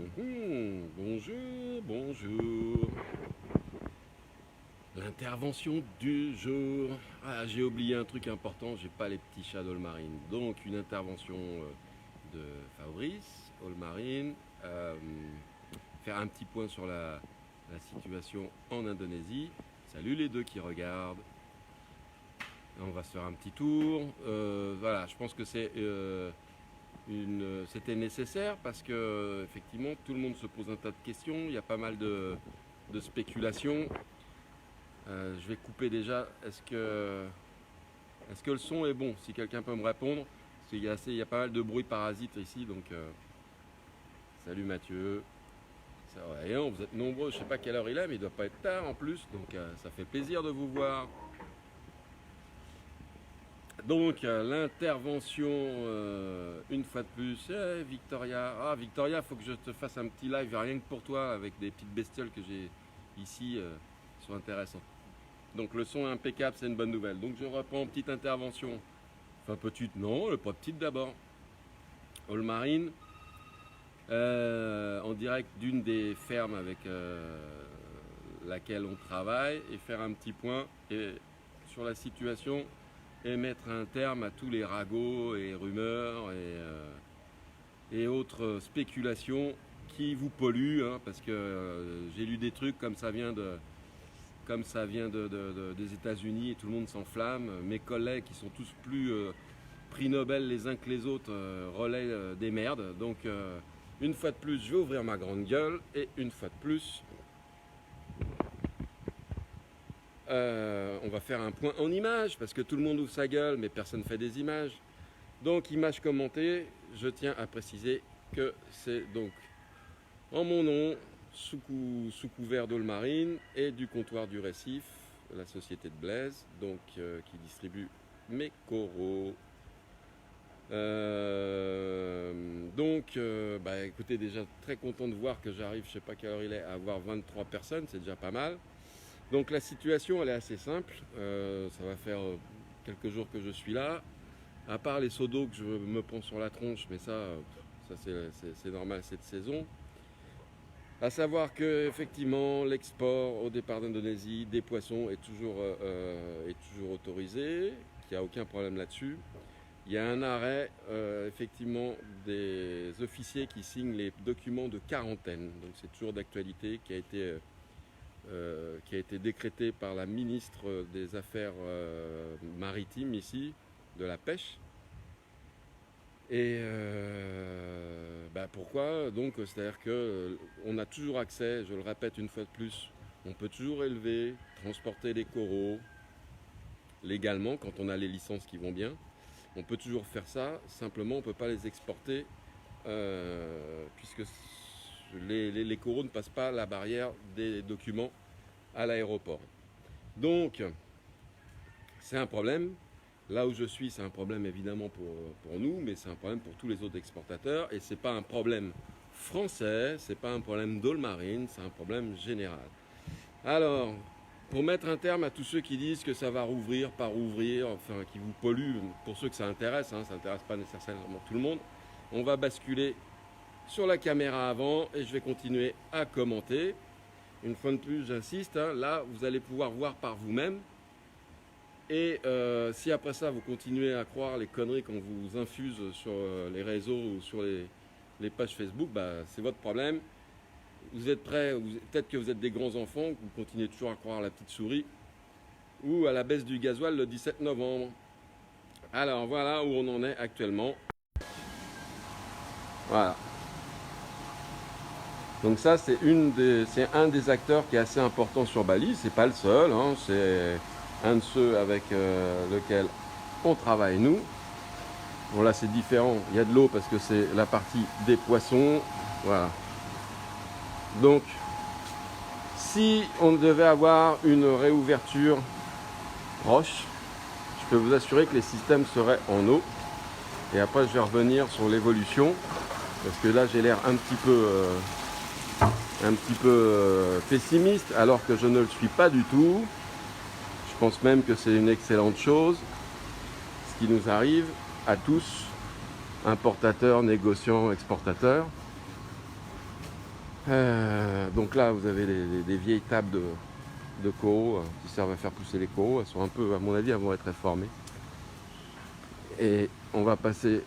Bonjour, bonjour. L'intervention du jour. Ah, j'ai oublié un truc important, j'ai pas les petits chats d'Olmarine. Donc une intervention de Fabrice, Olmarine. Faire un petit point sur la situation en Indonésie. Salut les deux qui regardent. On va se faire un petit tour. Voilà, je pense que c'était nécessaire parce que effectivement tout le monde se pose un tas de questions. Il y a pas mal de spéculations. Je vais couper déjà. Est-ce que le son est bon? Si quelqu'un peut me répondre. Parce qu'il y a pas mal de bruit parasite ici. Donc, salut Mathieu. Vous êtes nombreux. Je ne sais pas quelle heure il est, mais il ne doit pas être tard en plus. Donc, ça fait plaisir de vous voir. Donc, l'intervention, une fois de plus. Victoria. Ah, Victoria, il faut que je te fasse un petit live rien que pour toi avec des petites bestioles que j'ai ici qui sont intéressantes. Donc le son est impeccable, c'est une bonne nouvelle. Donc je reprends petite intervention. Enfin petite, non, pas petite d'abord. Olmarine, en direct d'une des fermes avec laquelle on travaille et faire un petit point sur la situation et mettre un terme à tous les ragots et rumeurs et autres spéculations qui vous polluent, hein, parce que j'ai lu des trucs comme ça vient des États-Unis et tout le monde s'enflamme. Mes collègues qui sont tous plus prix Nobel les uns que les autres relaient des merdes. Donc une fois de plus, je vais ouvrir ma grande gueule et une fois de plus, on va faire un point en images parce que tout le monde ouvre sa gueule mais personne ne fait des images. Donc images commentées, je tiens à préciser que c'est donc en mon nom, sous couvert d'Olmarine et du comptoir du Récif, la société de Blaise, donc qui distribue mes coraux. Écoutez, déjà très content de voir que j'arrive, je sais pas quelle heure il est, à avoir 23 personnes, c'est déjà pas mal. Donc la situation elle est assez simple, ça va faire quelques jours que je suis là, à part les seaux d'eau que je me prends sur la tronche, mais ça c'est normal cette saison. À savoir que effectivement l'export au départ d'Indonésie des poissons est toujours autorisé, qu'il n'y a aucun problème là-dessus. Il y a un arrêt effectivement des officiers qui signent les documents de quarantaine, donc c'est toujours d'actualité, qui a été décrété par la ministre des Affaires maritimes ici, de la pêche. Et pourquoi? Donc c'est-à-dire qu'on a toujours accès, je le répète une fois de plus, on peut toujours élever, transporter les coraux légalement quand on a les licences qui vont bien. On peut toujours faire ça, simplement on ne peut pas les exporter puisque les coraux ne passent pas la barrière des documents à l'aéroport. Donc c'est un problème. Là où je suis, c'est un problème évidemment pour nous, mais c'est un problème pour tous les autres exportateurs. Et ce n'est pas un problème français, ce n'est pas un problème d'Olmarine, c'est un problème général. Alors, pour mettre un terme à tous ceux qui disent que ça va rouvrir, pas rouvrir, enfin qui vous polluent, pour ceux que ça intéresse, hein, ça n'intéresse pas nécessairement tout le monde, on va basculer sur la caméra avant et je vais continuer à commenter. Une fois de plus, j'insiste, hein, là vous allez pouvoir voir par vous-même. Et si après ça vous continuez à croire les conneries qu'on vous infuse sur les réseaux ou sur les pages Facebook, c'est votre problème. Vous êtes prêts, peut-être que vous êtes des grands enfants, que vous continuez toujours à croire à la petite souris ou à la baisse du gasoil le 17 novembre. Alors voilà où on en est actuellement. Voilà. Donc ça c'est un des acteurs qui est assez important sur Bali, c'est pas le seul, hein, c'est un de ceux avec lequel on travaille nous. Bon là c'est différent, il y a de l'eau parce que c'est la partie des poissons. Voilà. Donc si on devait avoir une réouverture proche, je peux vous assurer que les systèmes seraient en eau. Et après je vais revenir sur l'évolution, parce que là j'ai l'air un petit peu pessimiste alors que je ne le suis pas du tout. Je pense même que c'est une excellente chose, ce qui nous arrive à tous, importateurs, négociants, exportateurs. Donc là, vous avez des vieilles tables de coraux qui servent à faire pousser les coraux. Elles sont un peu, à mon avis, elles vont être réformées. Et on va passer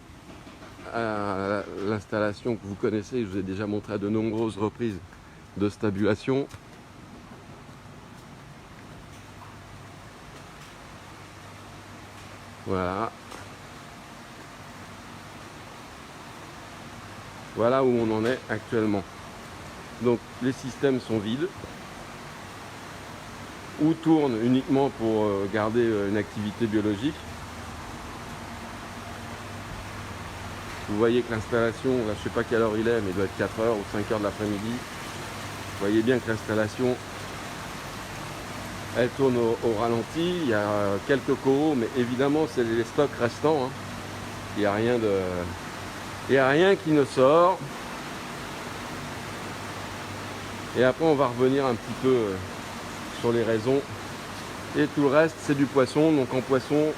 à l'installation que vous connaissez, je vous ai déjà montré à de nombreuses reprises, de stabulation. Voilà. Voilà où on en est actuellement. Donc les systèmes sont vides ou tournent uniquement pour garder une activité biologique. Vous voyez que l'installation, là, je ne sais pas quelle heure il est, mais il doit être 4 heures ou 5 heures de l'après-midi. Vous voyez bien que l'installation, elle tourne au ralenti. Il y a quelques coraux, mais évidemment, c'est les stocks restants. Hein. Il n'y a rien de... Il n'y a rien qui ne sort. Et après, on va revenir un petit peu sur les raisons. Et tout le reste, c'est du poisson. Donc en poisson,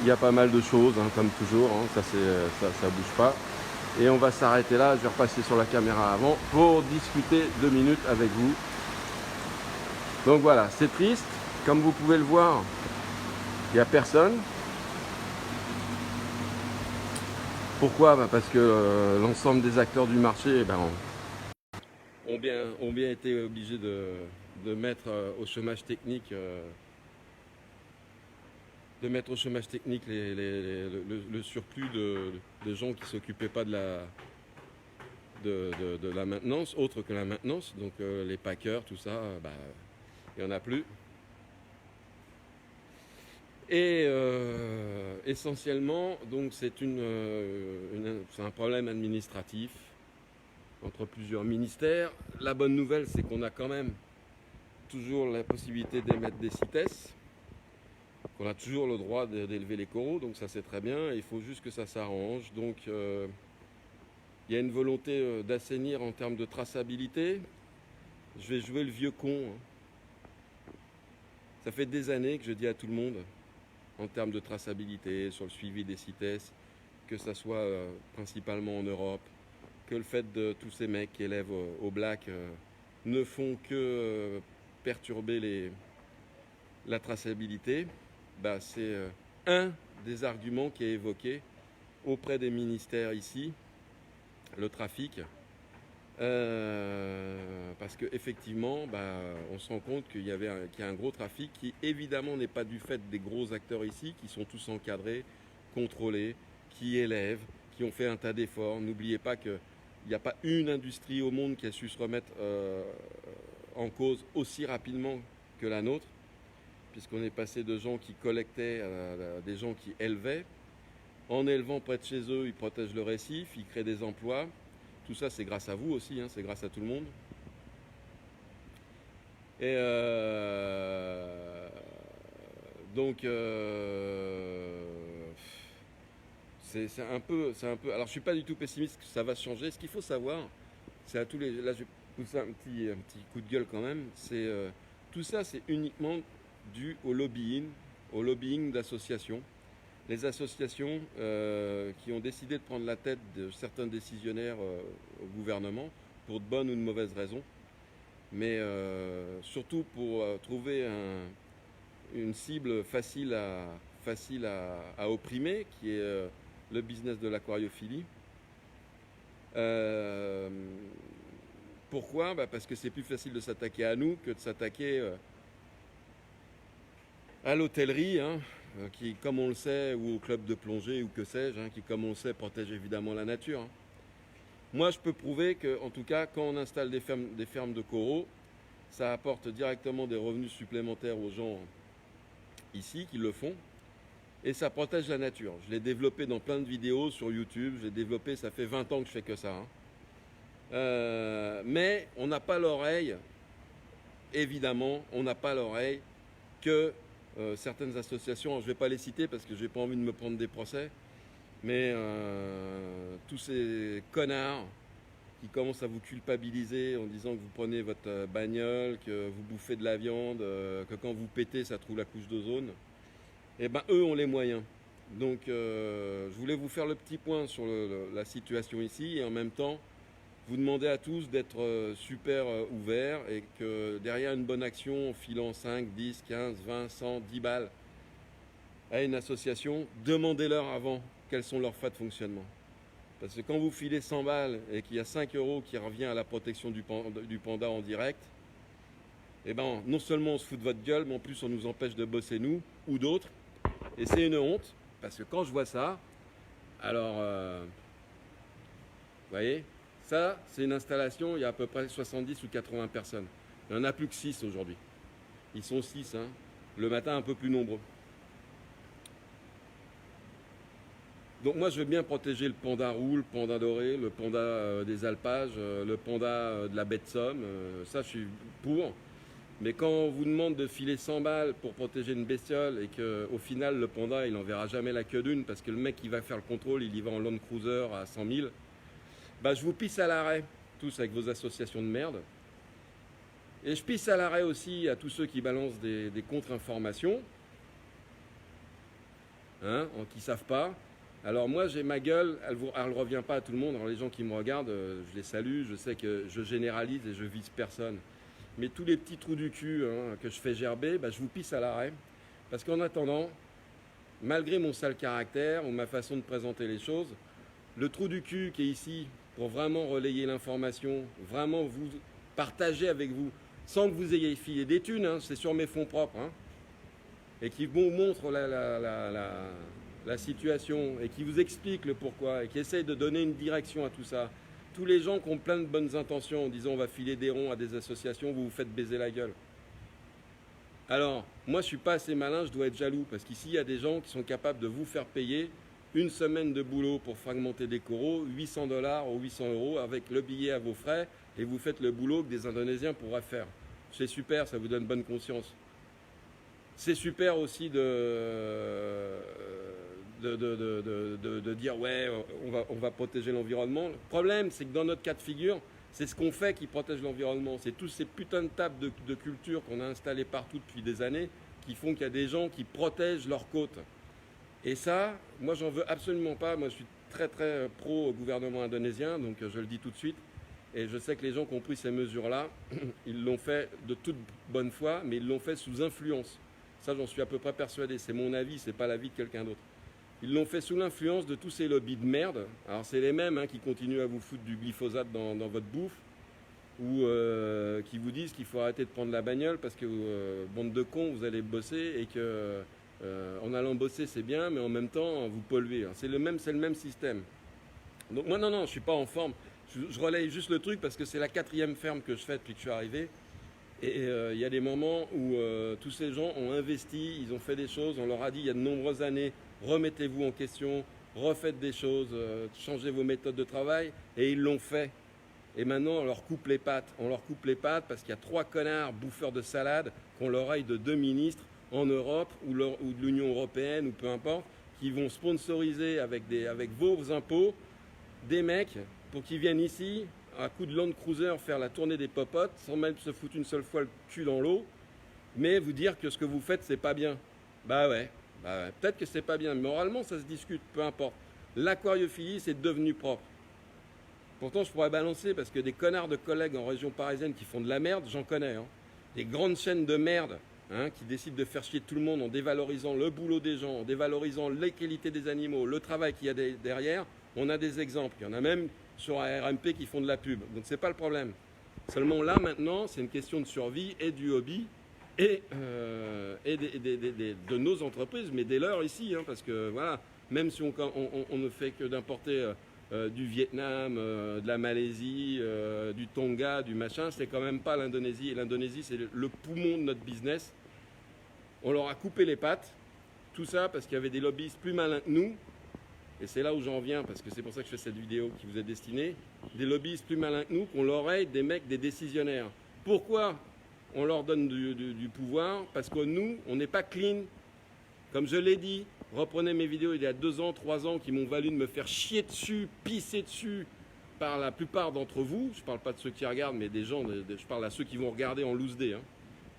il y a pas mal de choses, hein, comme toujours. Hein. Ça bouge pas. Et on va s'arrêter là. Je vais repasser sur la caméra avant pour discuter 2 minutes avec vous. Donc voilà, c'est triste. Comme vous pouvez le voir, il n'y a personne. Pourquoi? Parce que l'ensemble des acteurs du marché ont bien été obligés de mettre au chômage technique, le surplus de gens qui ne s'occupaient pas de la maintenance, autre que la maintenance. Donc les packers, tout ça, il n'y en a plus. Et essentiellement, donc c'est un problème administratif entre plusieurs ministères. La bonne nouvelle, c'est qu'on a quand même toujours la possibilité d'émettre des CITES, qu'on a toujours le droit d'élever les coraux, donc ça c'est très bien. Il faut juste que ça s'arrange. Donc il y a une volonté d'assainir en termes de traçabilité. Je vais jouer le vieux con. Hein. Ça fait des années que je dis à tout le monde, en termes de traçabilité, sur le suivi des CITES, que ça soit principalement en Europe, que le fait de tous ces mecs qui élèvent au black ne font que perturber la traçabilité, c'est un des arguments qui est évoqué auprès des ministères ici, le trafic. Parce qu'effectivement, on se rend compte qu'il y a un gros trafic qui évidemment n'est pas du fait des gros acteurs ici, qui sont tous encadrés, contrôlés, qui élèvent, qui ont fait un tas d'efforts. N'oubliez pas qu'il n'y a pas une industrie au monde qui a su se remettre en cause aussi rapidement que la nôtre, puisqu'on est passé de gens qui collectaient à des gens qui élevaient. En élevant près de chez eux, ils protègent le récif, ils créent des emplois. Tout ça, c'est grâce à vous aussi, hein, c'est grâce à tout le monde. Et donc, c'est un peu... Alors, je ne suis pas du tout pessimiste que ça va changer. Ce qu'il faut savoir, c'est à tous les... Là, je vais pousser un petit coup de gueule quand même. Tout ça, c'est uniquement dû au lobbying d'associations. Les associations qui ont décidé de prendre la tête de certains décisionnaires au gouvernement pour de bonnes ou de mauvaises raisons, mais surtout pour trouver une cible facile à opprimer, qui est le business de l'aquariophilie. Pourquoi? Parce que c'est plus facile de s'attaquer à nous que de s'attaquer à l'hôtellerie, hein, qui, comme on le sait, ou au club de plongée, ou que sais-je, hein, qui, comme on le sait, protège évidemment la nature. Hein. Moi, je peux prouver que, en tout cas, quand on installe des fermes de coraux, ça apporte directement des revenus supplémentaires aux gens ici qui le font, et ça protège la nature. Je l'ai développé dans plein de vidéos sur YouTube, ça fait 20 ans que je fais que ça. Hein. Mais on n'a pas l'oreille, évidemment, on n'a pas l'oreille que certaines associations, je ne vais pas les citer parce que je n'ai pas envie de me prendre des procès, mais tous ces connards qui commencent à vous culpabiliser en disant que vous prenez votre bagnole, que vous bouffez de la viande, que quand vous pétez, ça trouve la couche d'ozone, et eux ont les moyens. Donc je voulais vous faire le petit point sur la situation ici, et en même temps vous demandez à tous d'être super ouverts et que derrière une bonne action, en filant 5, 10, 15, 20, 100, 10 balles à une association, demandez-leur avant quels sont leurs frais de fonctionnement. Parce que quand vous filez 100 balles et qu'il y a 5 euros qui revient à la protection du panda en direct, eh ben, non seulement on se fout de votre gueule, mais en plus on nous empêche de bosser nous ou d'autres. Et c'est une honte, parce que quand je vois ça, alors, vous voyez, ça c'est une installation, il y a à peu près 70 ou 80 personnes. Il n'y en a plus que 6 aujourd'hui. Ils sont 6, hein. Le matin un peu plus nombreux. Donc moi je veux bien protéger le panda roux, le panda doré, le panda des alpages, le panda de la baie de Somme, ça je suis pour. Mais quand on vous demande de filer 100 balles pour protéger une bestiole et qu'au final le panda il n'en verra jamais la queue d'une parce que le mec qui va faire le contrôle il y va en Land Cruiser à 100 000, bah je vous pisse à l'arrêt, tous avec vos associations de merde. Et je pisse à l'arrêt aussi à tous ceux qui balancent des contre-informations, hein, qui ne savent pas. Alors moi j'ai ma gueule, elle ne revient pas à tout le monde. Alors les gens qui me regardent, je les salue, je sais que je généralise et je vise personne. Mais tous les petits trous du cul que je fais gerber, bah, je vous pisse à l'arrêt. Parce qu'en attendant, malgré mon sale caractère ou ma façon de présenter les choses, le trou du cul qui est ici pour vraiment relayer l'information, vraiment vous partager avec vous, sans que vous ayez filé des thunes, hein, c'est sur mes fonds propres, hein, et qui vous montre la situation et qui vous explique le pourquoi et qui essaye de donner une direction à tout ça. Tous les gens qui ont plein de bonnes intentions en disant on va filer des ronds à des associations, vous vous faites baiser la gueule. Alors, moi je suis pas assez malin, je dois être jaloux parce qu'ici il y a des gens qui sont capables de vous faire payer une semaine de boulot pour fragmenter des coraux, 800 $ ou 800 € avec le billet à vos frais et vous faites le boulot que des Indonésiens pourraient faire. C'est super, ça vous donne bonne conscience. C'est super aussi de dire ouais, on va protéger l'environnement. Le problème, c'est que dans notre cas de figure, c'est ce qu'on fait qui protège l'environnement. C'est tous ces putains de tables de culture qu'on a installées partout depuis des années qui font qu'il y a des gens qui protègent leurs côtes. Et ça, moi, j'en veux absolument pas. Moi, je suis très, très pro gouvernement indonésien, donc je le dis tout de suite. Et je sais que les gens qui ont pris ces mesures-là, ils l'ont fait de toute bonne foi, mais ils l'ont fait sous influence. Ça, j'en suis à peu près persuadé. C'est mon avis, c'est pas l'avis de quelqu'un d'autre. Ils l'ont fait sous l'influence de tous ces lobbies de merde. Alors c'est les mêmes qui continuent à vous foutre du glyphosate dans votre bouffe ou qui vous disent qu'il faut arrêter de prendre la bagnole parce que bande de cons, vous allez bosser et que en allant bosser c'est bien, mais en même temps vous polluez. C'est le même système. Donc moi non, je suis pas en forme. Je relaye juste le truc parce que c'est la 4e ferme que je fais depuis que je suis arrivé. Et il y a des moments où tous ces gens ont investi, ils ont fait des choses, on leur a dit il y a de nombreuses années, remettez-vous en question, refaites des choses, changez vos méthodes de travail, et ils l'ont fait. Et maintenant, on leur coupe les pattes. On leur coupe les pattes parce qu'il y a 3 connards bouffeurs de salade qui ont l'oreille de 2 ministres en Europe ou de l'Union européenne ou peu importe, qui vont sponsoriser avec vos impôts des mecs pour qu'ils viennent ici à coup de Land Cruiser faire la tournée des popotes sans même se foutre une seule fois le cul dans l'eau, mais vous dire que ce que vous faites c'est pas bien. Bah ouais, peut-être que c'est pas bien, mais moralement ça se discute, peu importe. L'aquariophilie c'est devenu propre. Pourtant je pourrais balancer parce que des connards de collègues en région parisienne qui font de la merde, j'en connais. Des grandes chaînes de merde qui décident de faire chier tout le monde en dévalorisant le boulot des gens, en dévalorisant les qualités des animaux, le travail qu'il y a derrière. On a des exemples, il y en a même sur RMP qui font de la pub. Donc c'est pas le problème. Seulement là maintenant, c'est une question de survie et du hobby et de nos entreprises, mais des leurs ici, parce que voilà, même si on ne fait que d'importer du Vietnam, de la Malaisie, du Tonga, du machin, c'est quand même pas l'Indonésie. Et l'Indonésie, c'est le poumon de notre business. On leur a coupé les pattes, tout ça parce qu'il y avait des lobbyistes plus malins que nous. Et c'est là où j'en viens, parce que c'est pour ça que je fais cette vidéo qui vous est destinée. Des lobbyistes plus malins que nous, qu'on l'oreille des mecs, des décisionnaires. Pourquoi on leur donne du pouvoir? Parce que nous, on n'est pas clean. Comme je l'ai dit, reprenez mes vidéos il y a 2 ans, 3 ans, qui m'ont valu de me faire chier dessus, pisser dessus par la plupart d'entre vous. Je ne parle pas de ceux qui regardent, mais des gens, je parle à ceux qui vont regarder en loose day.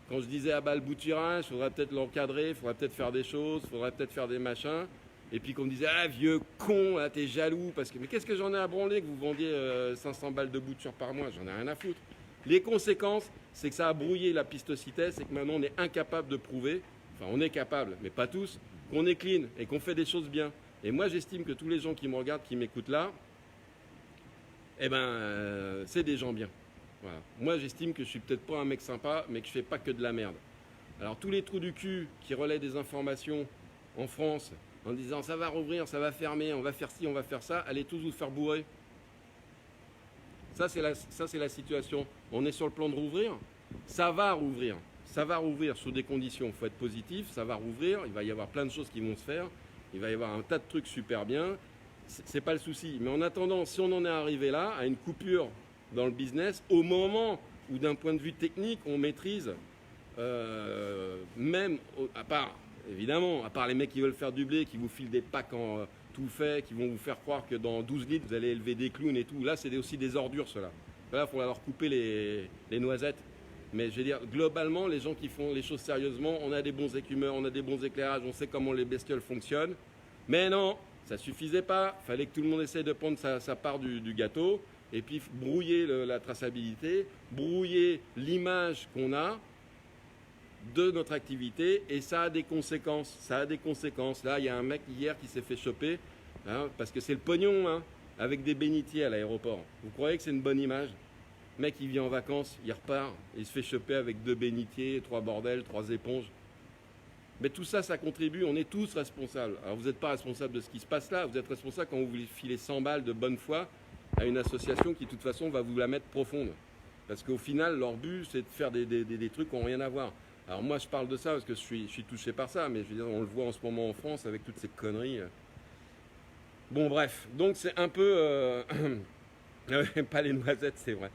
Quand je disais à bas le bout de tirage, il faudrait peut-être l'encadrer, il faudrait peut-être faire des choses, il faudrait peut-être faire des machins. et puis qu'on me disait ah vieux con, là t'es jaloux parce que mais qu'est-ce que j'en ai à branler que vous vendiez 500 balles de bouture par mois, j'en ai rien à foutre. Les conséquences, c'est que ça a brouillé la pistocité, c'est que maintenant on est incapable de prouver, enfin on est capable, mais pas tous, qu'on est clean et qu'on fait des choses bien. Et moi j'estime que tous les gens qui me regardent, qui m'écoutent là, eh ben c'est des gens bien. Voilà. Moi j'estime que je suis peut-être pas un mec sympa, mais que je fais pas que de la merde. Alors tous les trous du cul qui relaient des informations en France en disant ça va rouvrir, ça va fermer, on va faire ci, on va faire ça, allez tous vous faire bourrer. Ça c'est la situation. On est sur le plan de rouvrir, ça va rouvrir. Ça va rouvrir sous des conditions, il faut être positif, ça va rouvrir, il va y avoir plein de choses qui vont se faire, il va y avoir un tas de trucs super bien, c'est pas le souci. Mais en attendant, si on en est arrivé là, à une coupure dans le business, au moment où d'un point de vue technique, on maîtrise, même, à part, évidemment, à part les mecs qui veulent faire du blé, qui vous filent des packs en tout fait, qui vont vous faire croire que dans 12 litres, vous allez élever des clowns et tout, là, c'est aussi des ordures, ceux-là. Là, il faut leur couper les noisettes. Mais je veux dire, globalement, les gens qui font les choses sérieusement, on a des bons écumeurs, on a des bons éclairages, on sait comment les bestioles fonctionnent. Mais non, ça suffisait pas. Il fallait que tout le monde essaye de prendre sa part du gâteau et puis brouiller la traçabilité, brouiller l'image qu'on a de notre activité et ça a des conséquences. Ça a des conséquences. Là, il y a un mec hier qui s'est fait choper parce que c'est le pognon avec des bénitiers à l'aéroport. Vous croyez que c'est une bonne image ? Le mec, il vient en vacances, il repart, il se fait choper avec 2 bénitiers, 3 bordels, 3 éponges. Mais tout ça, ça contribue, on est tous responsables. Alors vous n'êtes pas responsable de ce qui se passe là, vous êtes responsable quand vous voulez filer 100 balles de bonne foi à une association qui, de toute façon, va vous la mettre profonde. Parce qu'au final, leur but, c'est de faire des trucs qui n'ont rien à voir. Alors moi, je parle de ça parce que je suis touché par ça, mais je veux dire, on le voit en ce moment en France avec toutes ces conneries. Bon, bref, donc c'est un peu... pas les noisettes, c'est vrai.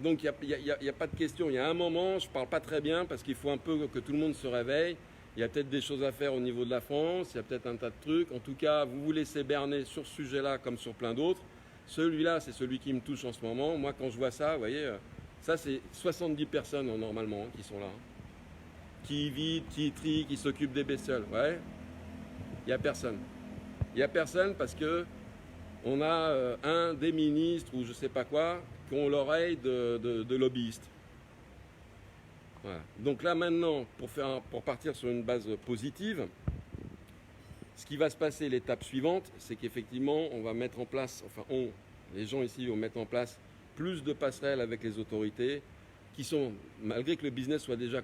Donc il n'y a pas de question. Il y a un moment, je ne parle pas très bien parce qu'il faut un peu que tout le monde se réveille. Il y a peut-être des choses à faire au niveau de la France, il y a peut-être un tas de trucs. En tout cas, vous vous laissez berner sur ce sujet-là comme sur plein d'autres. Celui-là, c'est celui qui me touche en ce moment. Moi, quand je vois ça, vous voyez, ça c'est 70 personnes normalement qui sont là. Qui vident, qui trient, qui s'occupent des bestioles. Ouais, il n'y a personne. Il n'y a personne parce que on a un des ministres ou je ne sais pas quoi qui ont l'oreille de lobbyistes. Voilà. Donc là maintenant, pour partir sur une base positive, ce qui va se passer, l'étape suivante, c'est qu'effectivement, on va mettre en place, les gens ici vont mettre en place plus de passerelles avec les autorités qui sont, malgré que le business soit déjà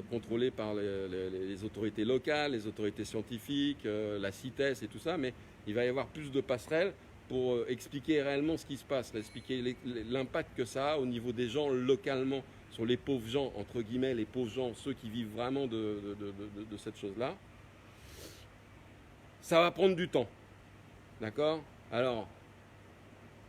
contrôlé par les autorités locales, les autorités scientifiques, la CITES et tout ça, mais il va y avoir plus de passerelles pour expliquer réellement ce qui se passe, expliquer l'impact que ça a au niveau des gens localement, sur les pauvres gens, entre guillemets, les pauvres gens, ceux qui vivent vraiment de cette chose-là. Ça va prendre du temps, d'accord ? Alors,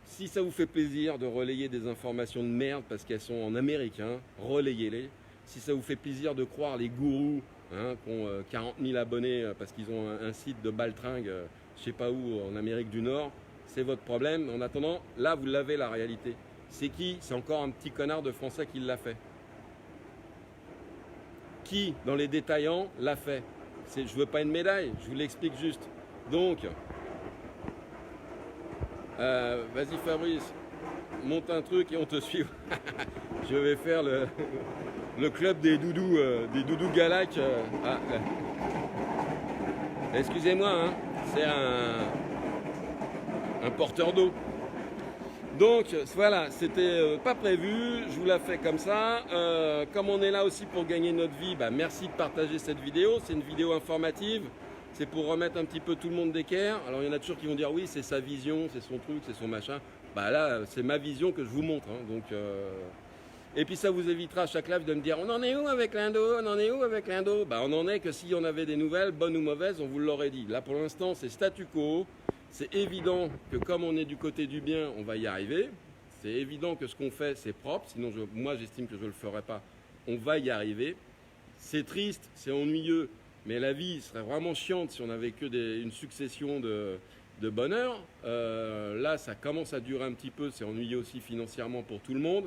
si ça vous fait plaisir de relayer des informations de merde parce qu'elles sont en américain, relayez-les. Si ça vous fait plaisir de croire les gourous qui ont 40 000 abonnés parce qu'ils ont un site de baltringue, je ne sais pas où, en Amérique du Nord, c'est votre problème. En attendant, là, vous l'avez la réalité. C'est qui ? C'est encore un petit connard de Français qui l'a fait. Qui, dans les détaillants, l'a fait ? Je ne veux pas une médaille, je vous l'explique juste. Donc, vas-y Fabrice, monte un truc et on te suit. Je vais faire le club des doudous galac. Excusez-moi, c'est un porteur d'eau. Donc voilà, c'était pas prévu, je vous la fais comme ça. Comme on est là aussi pour gagner notre vie, merci de partager cette vidéo. C'est une vidéo informative, c'est pour remettre un petit peu tout le monde d'équerre. Alors il y en a toujours qui vont dire oui, c'est sa vision, c'est son truc, c'est son machin. Là, c'est ma vision que je vous montre. Et puis ça vous évitera à chaque live de me dire on en est où avec l'Indo, on en est où avec l'Indo. On en est que si on avait des nouvelles, bonnes ou mauvaises, on vous l'aurait dit. Là pour l'instant c'est statu quo. C'est évident que comme on est du côté du bien, on va y arriver. C'est évident que ce qu'on fait, c'est propre. Sinon, moi, j'estime que je ne le ferai pas. On va y arriver. C'est triste, c'est ennuyeux. Mais la vie serait vraiment chiante si on n'avait que une succession de bonheur. Là, ça commence à durer un petit peu. C'est ennuyeux aussi financièrement pour tout le monde.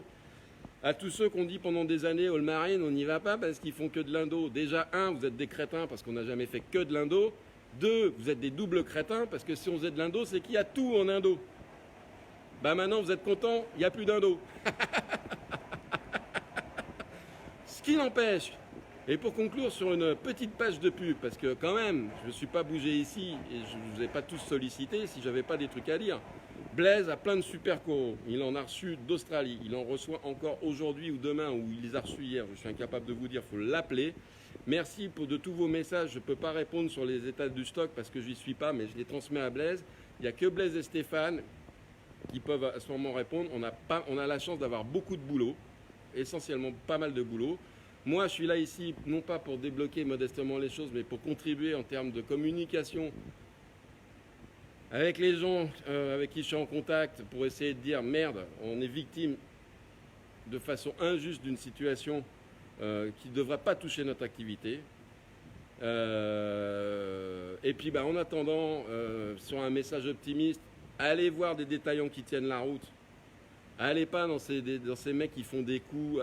À tous ceux qu'on dit pendant des années, All Marine, on n'y va pas parce qu'ils font que de l'indo. Déjà, un, vous êtes des crétins parce qu'on n'a jamais fait que de l'indo. Deux, vous êtes des doubles crétins parce que si on faisait de l'indo, c'est qu'il y a tout en indo. Bah maintenant, vous êtes contents, il n'y a plus d'indo. Ce qui n'empêche, et pour conclure sur une petite page de pub, parce que quand même, je ne suis pas bougé ici et je ne vous ai pas tous sollicité si j'avais pas des trucs à dire. Blaise a plein de super coraux. Il en a reçu d'Australie. Il en reçoit encore aujourd'hui ou demain, ou il les a reçus hier. Je suis incapable de vous dire, il faut l'appeler. Merci de tous vos messages. Je ne peux pas répondre sur les états du stock parce que je n'y suis pas, mais je les transmets à Blaise. Il n'y a que Blaise et Stéphane qui peuvent à ce moment répondre. On a la chance d'avoir beaucoup de boulot, essentiellement pas mal de boulot. Moi, je suis là ici, non pas pour débloquer modestement les choses, mais pour contribuer en termes de communication avec les gens avec qui je suis en contact, pour essayer de dire merde, on est victime de façon injuste d'une situation qui ne devrait pas toucher notre activité. Et puis en attendant, sur un message optimiste, allez voir des détaillants qui tiennent la route. Allez pas dans ces mecs qui font des coups.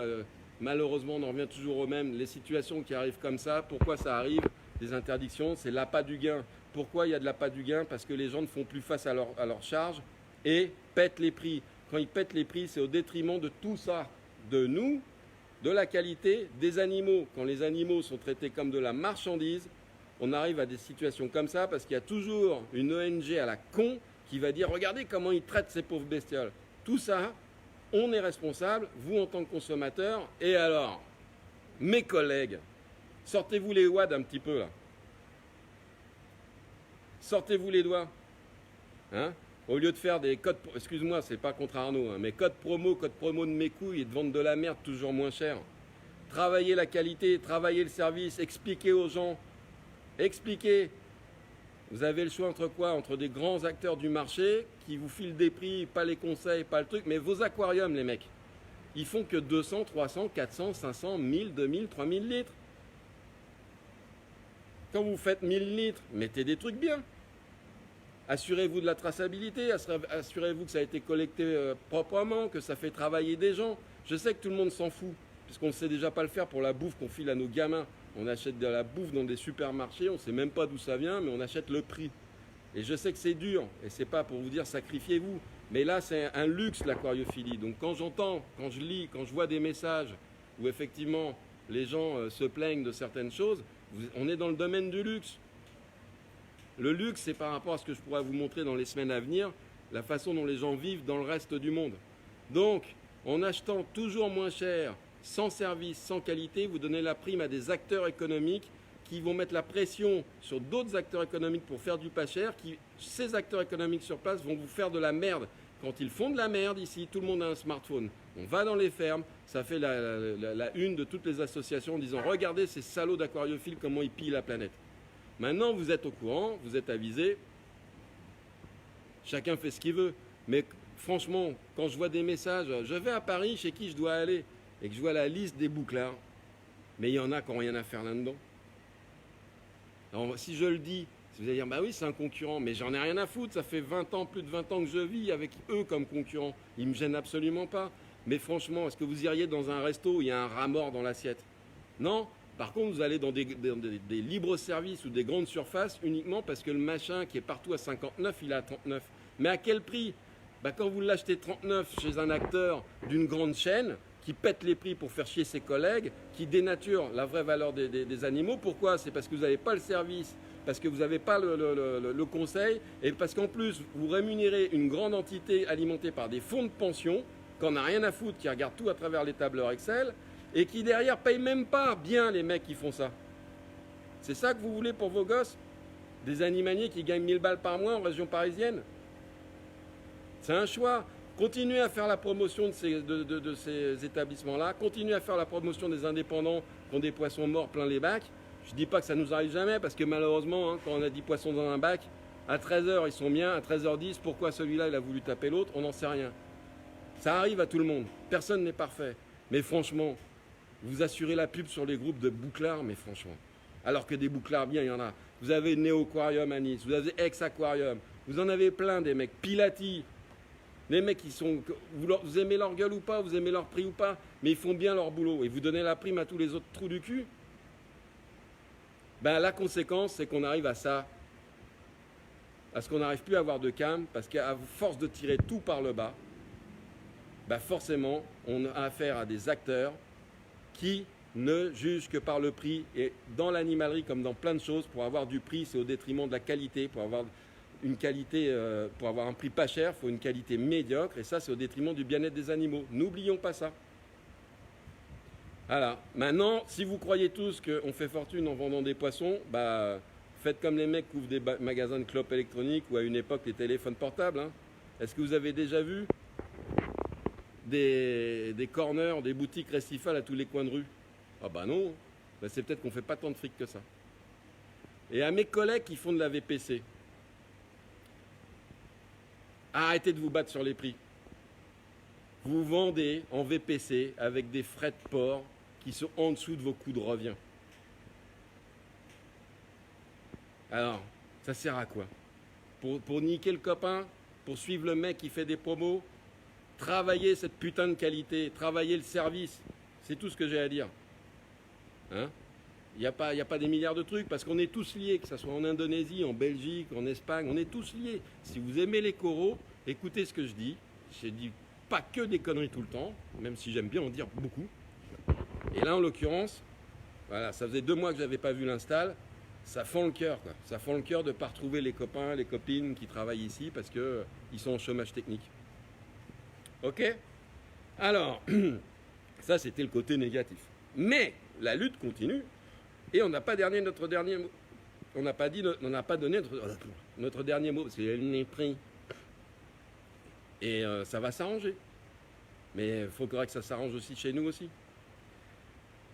Malheureusement, on en revient toujours au même. Les situations qui arrivent comme ça, pourquoi ça arrive? Des interdictions, c'est l'appât du gain. Pourquoi il y a de l'appât du gain? Parce que les gens ne font plus face à leur charge et pètent les prix. Quand ils pètent les prix, c'est au détriment de tout ça, de nous, de la qualité, des animaux. Quand les animaux sont traités comme de la marchandise, on arrive à des situations comme ça parce qu'il y a toujours une ONG à la con qui va dire « Regardez comment ils traitent ces pauvres bestioles ». Tout ça, on est responsable, vous en tant que consommateur. Et alors, mes collègues, sortez-vous les doigts d'un petit peu là. Sortez-vous les doigts. Hein? Au lieu de faire des codes, excuse-moi, c'est pas contre Arnaud, hein, mais code promo de mes couilles et de vendre de la merde toujours moins cher. Travaillez la qualité, travaillez le service, expliquez aux gens. Expliquez. Vous avez le choix entre quoi? Entre des grands acteurs du marché qui vous filent des prix, pas les conseils, pas le truc, mais vos aquariums, les mecs, ils font que 200, 300, 400, 500, 1000, 2000, 3000 litres. Quand vous faites 1000 litres, mettez des trucs bien. Assurez-vous de la traçabilité, assurez-vous que ça a été collecté proprement, que ça fait travailler des gens. Je sais que tout le monde s'en fout, puisqu'on ne sait déjà pas le faire pour la bouffe qu'on file à nos gamins. On achète de la bouffe dans des supermarchés, on ne sait même pas d'où ça vient, mais on achète le prix. Et je sais que c'est dur, et c'est pas pour vous dire sacrifiez-vous. Mais là, c'est un luxe, l'aquariophilie. Donc quand j'entends, quand je lis, quand je vois des messages où effectivement les gens se plaignent de certaines choses, on est dans le domaine du luxe. Le luxe, c'est par rapport à ce que je pourrais vous montrer dans les semaines à venir, la façon dont les gens vivent dans le reste du monde. Donc, en achetant toujours moins cher, sans service, sans qualité, vous donnez la prime à des acteurs économiques qui vont mettre la pression sur d'autres acteurs économiques pour faire du pas cher. Ces acteurs économiques sur place vont vous faire de la merde. Quand ils font de la merde ici, tout le monde a un smartphone. On va dans les fermes, ça fait la une de toutes les associations en disant « Regardez ces salauds d'aquariophiles, comment ils pillent la planète ». Maintenant, vous êtes au courant, vous êtes avisé. Chacun fait ce qu'il veut. Mais franchement, quand je vois des messages, je vais à Paris, chez qui je dois aller, et que je vois la liste des bouclards, mais il y en a qui n'ont rien à faire là-dedans. Alors, si je le dis, vous allez dire, bah oui, c'est un concurrent, mais j'en ai rien à foutre, ça fait 20 ans, plus de 20 ans que je vis avec eux comme concurrents. Ils ne me gênent absolument pas. Mais franchement, est-ce que vous iriez dans un resto où il y a un rat mort dans l'assiette? Non. Par contre, vous allez dans des libres-services ou des grandes surfaces uniquement parce que le machin qui est partout à 59, il est à 39. Mais à quel prix? Quand vous l'achetez 39 chez un acteur d'une grande chaîne qui pète les prix pour faire chier ses collègues, qui dénature la vraie valeur des animaux, pourquoi? C'est parce que vous n'avez pas le service, parce que vous n'avez pas le conseil, et parce qu'en plus, vous rémunérez une grande entité alimentée par des fonds de pension, qu'on n'a rien à foutre, qui regardent tout à travers les tableurs Excel, et qui derrière payent même pas bien les mecs qui font ça. C'est ça que vous voulez pour vos gosses? Des animaliers qui gagnent 1000 balles par mois en région parisienne? C'est un choix. Continuez à faire la promotion de ces établissements-là, continuez à faire la promotion des indépendants qui ont des poissons morts plein les bacs. Je ne dis pas que ça nous arrive jamais, parce que malheureusement, quand on a 10 poissons dans un bac, à 13h ils sont bien, à 13h10, pourquoi celui-là il a voulu taper l'autre, on n'en sait rien. Ça arrive à tout le monde, personne n'est parfait. Mais franchement, vous assurez la pub sur les groupes de bouclards, mais franchement. Alors que des bouclards bien, il y en a. Vous avez Néo-Aquarium à Nice, vous avez Ex-Aquarium, vous en avez plein des mecs. Pilati, les mecs qui sont... Vous aimez leur gueule ou pas, vous aimez leur prix ou pas, mais ils font bien leur boulot, et vous donnez la prime à tous les autres trous du cul, ben, la conséquence, c'est qu'on arrive à ça, à ce qu'on n'arrive plus à avoir de cam, parce qu'à force de tirer tout par le bas, ben forcément, on a affaire à des acteurs qui ne jugent que par le prix. Et dans l'animalerie, comme dans plein de choses, pour avoir du prix, c'est au détriment de la qualité. Pour avoir une qualité, pour avoir un prix pas cher, il faut une qualité médiocre. Et ça, c'est au détriment du bien-être des animaux. N'oublions pas ça. Voilà. Maintenant, si vous croyez tous qu'on fait fortune en vendant des poissons, bah, faites comme les mecs qui ouvrent des magasins de clopes électroniques ou à une époque les téléphones portables. Hein. Est-ce que vous avez déjà vu des corners, des boutiques Restifal à tous les coins de rue? Ah bah non, bah c'est peut-être qu'on ne fait pas tant de fric que ça. Et à mes collègues qui font de la VPC, arrêtez de vous battre sur les prix. Vous vendez en VPC avec des frais de port qui sont en dessous de vos coûts de revient. Alors, ça sert à quoi? Pour niquer le copain? Pour suivre le mec qui fait des promos? Travailler cette putain de qualité, travailler le service, c'est tout ce que j'ai à dire. Hein? Il n'y a pas des milliards de trucs, parce qu'on est tous liés, que ce soit en Indonésie, en Belgique, en Espagne, on est tous liés. Si vous aimez les coraux, écoutez ce que je dis. Je dis pas que des conneries tout le temps, même si j'aime bien en dire beaucoup. Et là, en l'occurrence, voilà, ça faisait 2 mois que je n'avais pas vu l'install, ça fend le cœur, quoi. Ça fend le cœur de ne pas retrouver les copains, les copines qui travaillent ici, parce qu'ils sont en chômage technique. Ok? Alors, ça c'était le côté négatif. Mais la lutte continue et on n'a pas donné notre dernier mot. On n'a pas donné notre dernier mot parce qu'il y a une pris. Et ça va s'arranger. Mais il faudra que ça s'arrange aussi chez nous aussi.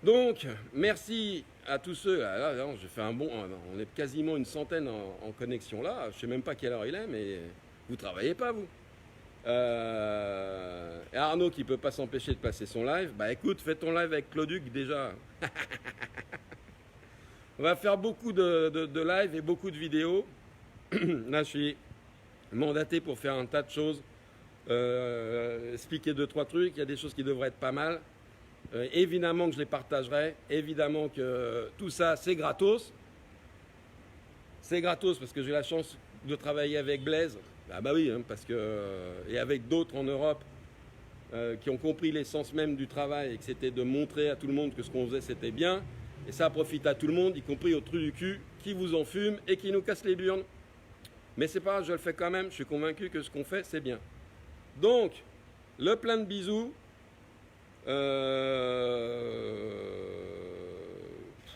Donc, merci à tous ceux. Là, je fais un bond. On est quasiment une centaine en connexion là. Je ne sais même pas quelle heure il est, mais vous ne travaillez pas, vous. Et Arnaud qui peut pas s'empêcher de passer son live, bah écoute, fais ton live avec Clauduc déjà. On va faire beaucoup de live et beaucoup de vidéos. Là je suis mandaté pour faire un tas de choses, expliquer 2-3 trucs. Il y a des choses qui devraient être pas mal, évidemment que je les partagerai, évidemment que tout ça c'est gratos parce que j'ai la chance de travailler avec Blaise. Ah bah oui, hein, parce que, et avec d'autres en Europe qui ont compris l'essence même du travail et que c'était de montrer à tout le monde que ce qu'on faisait c'était bien. Et ça profite à tout le monde, y compris aux trus du cul, qui vous en fument et qui nous cassent les burnes. Mais c'est pas grave, je le fais quand même, je suis convaincu que ce qu'on fait c'est bien. Donc, le plein de bisous.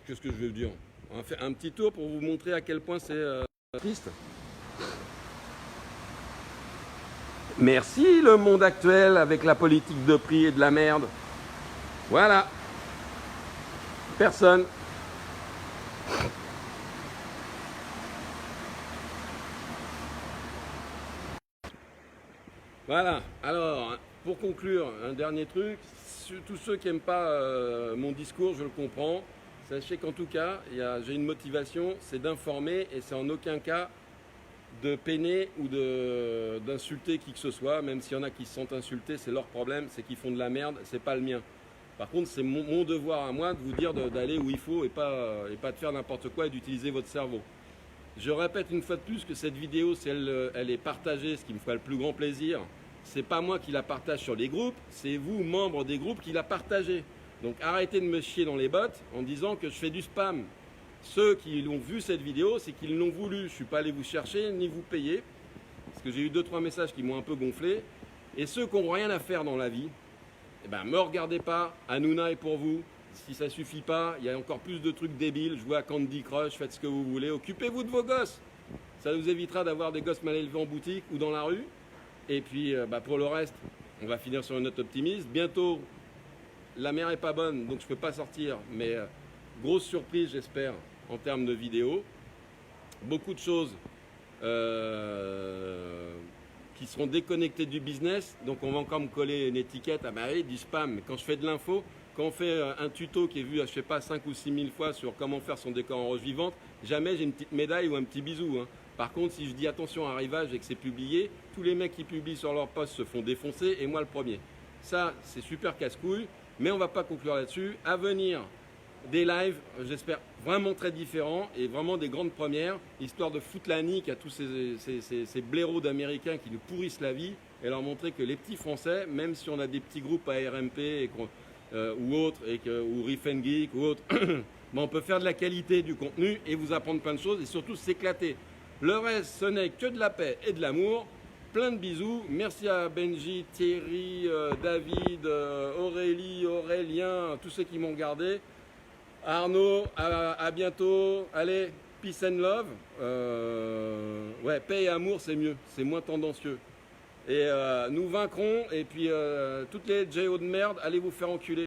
Qu'est-ce que je vais vous dire? On va faire un petit tour pour vous montrer à quel point c'est triste. Merci le monde actuel avec la politique de prix et de la merde. Voilà. Personne. Voilà. Alors, pour conclure, un dernier truc. Tous ceux qui n'aiment pas mon discours, je le comprends. Sachez qu'en tout cas, j'ai une motivation, c'est d'informer et c'est en aucun cas de peiner ou d'insulter qui que ce soit, même s'il y en a qui se sentent insultés, c'est leur problème, c'est qu'ils font de la merde, c'est pas le mien. Par contre, c'est mon devoir à moi de vous dire d'aller où il faut et pas de faire n'importe quoi et d'utiliser votre cerveau. Je répète une fois de plus que cette vidéo, si elle est partagée, ce qui me ferait le plus grand plaisir, c'est pas moi qui la partage sur les groupes, c'est vous, membres des groupes, qui la partagez. Donc arrêtez de me chier dans les bottes en disant que je fais du spam. Ceux qui l'ont vu cette vidéo, c'est qu'ils l'ont voulu. Je ne suis pas allé vous chercher ni vous payer. Parce que j'ai eu 2-3 messages qui m'ont un peu gonflé. Et ceux qui n'ont rien à faire dans la vie, eh ben, me regardez pas. Hanouna est pour vous. Si ça ne suffit pas, il y a encore plus de trucs débiles. Jouez à Candy Crush, faites ce que vous voulez. Occupez-vous de vos gosses. Ça vous évitera d'avoir des gosses mal élevés en boutique ou dans la rue. Et puis, pour le reste, on va finir sur une note optimiste. Bientôt, la mer n'est pas bonne, donc je ne peux pas sortir. Mais grosse surprise, j'espère, en termes de vidéos. Beaucoup de choses qui seront déconnectées du business. Donc on va encore me coller une étiquette, ah bah oui, du spam. Mais quand je fais de l'info, quand on fait un tuto qui est vu, je sais pas, 5 ou 6 000 fois sur comment faire son décor en rose vivante, jamais j'ai une petite médaille ou un petit bisou. Hein. Par contre, si je dis attention à un rivage et que c'est publié, tous les mecs qui publient sur leur post se font défoncer et moi le premier. Ça, c'est super casse-couille. Mais on ne va pas conclure là-dessus. À venir, des lives, j'espère, vraiment très différents et vraiment des grandes premières, histoire de foutre la nique à tous ces blaireaux d'Américains qui nous pourrissent la vie et leur montrer que les petits Français, même si on a des petits groupes à RMP ou autres, ou Riff and Geek ou autres, ben on peut faire de la qualité du contenu et vous apprendre plein de choses et surtout s'éclater. Le reste, ce n'est que de la paix et de l'amour. Plein de bisous. Merci à Benji, Thierry, David, Aurélie, Aurélien, tous ceux qui m'ont regardé. Arnaud, à bientôt. Allez, peace and love. Ouais, paix et amour, c'est mieux. C'est moins tendancieux. Et nous vaincrons. Et puis, toutes les JO de merde, allez vous faire enculer.